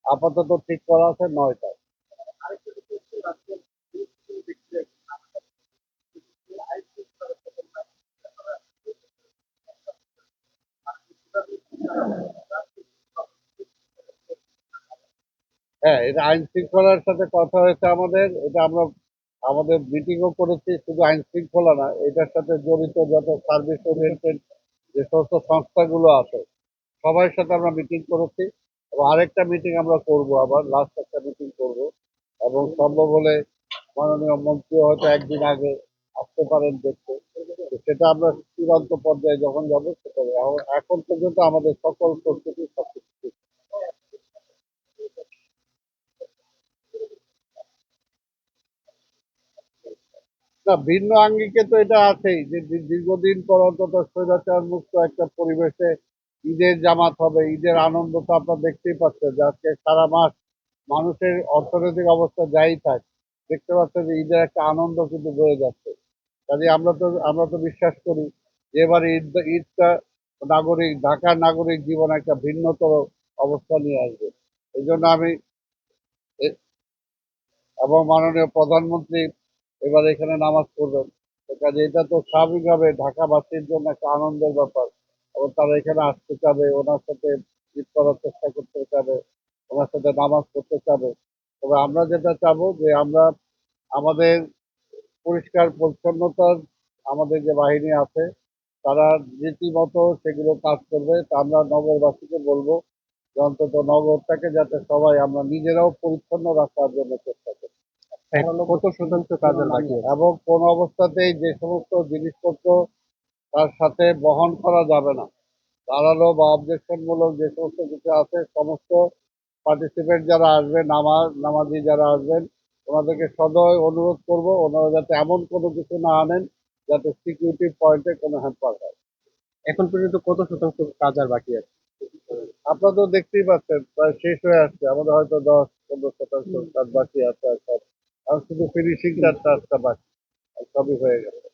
আপাতত ঠিক করা আছে 9টায়। হ্যাঁ, এটা আইন শৃঙ্খলার সাথে কথা হয়েছে আমাদের। এটা আমরা আমাদের মিটিংও করেছি। শুধু আইন শৃঙ্খলা না, এটার সাথে জড়িত যত সার্ভিস ওরিয়েন্টেড যে সমস্ত সংস্থাগুলো আছে সবার সাথে আমরা মিটিং করেছি, এবং আরেকটা মিটিং আমরা করব, আবার লাস্ট একটা মিটিং করব। এবং সম্ভব হলে মাননীয় মন্ত্রী হয়তো একদিন আগে আসতে পারেন দেখতে। তো সেটা আমরা চূড়ান্ত পর্যায়ে যখন যাবো সেটা এখন পর্যন্ত আমাদের সকল প্রস্তুতি সবকিছু ঠিক। না, ভিন্ন আঙ্গিকে তো এটা আছেই যে দীর্ঘদিন পর অন্তত স্বৈরাচার মুক্ত একটা পরিবেশে ঈদের জামাত হবে। ঈদের আনন্দ তো আপনারা দেখতেই পাচ্ছেন যে আজকে সারা মাস মানুষের অর্থনৈতিক অবস্থা যাই থাক, দেখতে পাচ্ছেন যে ঈদের একটা আনন্দ কিন্তু বয়ে যাচ্ছে। কাজে আমরা তো বিশ্বাস করি যে এবার ঈদটা ঢাকার নাগরিক জীবনে একটা ভিন্নতর অবস্থা নিয়ে আসবে। এই জন্য আমি এ- এবং মাননীয় প্রধানমন্ত্রী এবার এখানে নামাজ পড়বেন। তো কাজে এটা তো স্বাভাবিকভাবে ঢাকাবাসীর জন্য একটা আনন্দের ব্যাপার, এবং তারা এখানে আসতে চাবে, ওনার সাথে ঈদ করার চেষ্টা করতে চাবে, ওনার সাথে নামাজ পড়তে চাবে। তবে আমরা যেটা চাবো যে আমরা আমাদের পরিষ্কার পরিচ্ছন্নতার আমাদের যে বাহিনী আছে তারা রীতিমতো সেগুলো কাজ করবে। তা আমরা নগরবাসীকে বলবো যে অন্তত নগরটাকে যাতে সবাই আমরা নিজেরাও পরিচ্ছন্ন রাখার জন্য চেষ্টা করি। কত শতাংশ কাজ আর বাকি আছে? এবং কোন অবস্থাতেই যে সমস্ত জিনিসপত্র তার সাথে বহন করা যাবে না, দাঁড়ালো বা অবজেকশন মূলক যে সমস্ত কিছু আছে, সমস্ত পার্টিসিপেন্ট যারা আসবেন, নামাজি যারা আসবেন, ওনাদেরকে সদয় অনুরোধ করব ওনারা যাতে এমন কোনো কিছু না আনেন যাতে সিকিউরিটি পয়েন্টে কোনো হ্যাম্পার হয়। এখন পর্যন্ত কত শতাংশ কাজ আর বাকি আছে? আপনারা তো দেখতেই পাচ্ছেন প্রায় শেষ হয়ে আসছে, আমাদের হয়তো 10-15% কাজ বাকি আছে। আর সব আর শুধু ফিনিশিংটার কাজটা বাকি, আর সবই হয়ে গেছে।